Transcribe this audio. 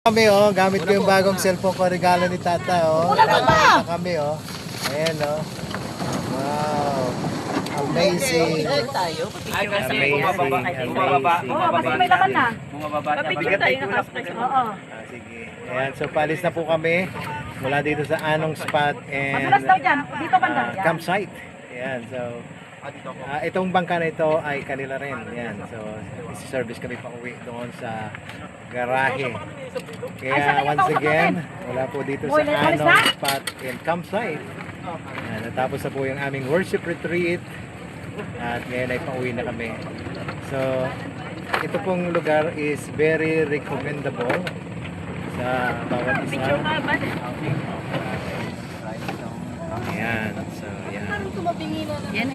Kami gamit ko yung bagong cellphone ko, regalo ni Tata Nakita kami Ayan Wow. Amazing. Amazing. May laman na. Papicture tayo na customers. Oo. Sige. Ayan, so palis na po kami mula dito sa Anong Spot and Madulas daw dyan. Dito banda. campsite. Ayan, so itong bangka na ito ay kanila rin. Ayan, so service kami pa uwi doon sa garahe. Kaya once again, wala po dito sa Anong Spot and campsite. Ayan, natapos na po yung aming worship retreat at ngayon ay pauwi na kami. So ito pong lugar is very recommendable sa bawat isa. Ayan, so yan.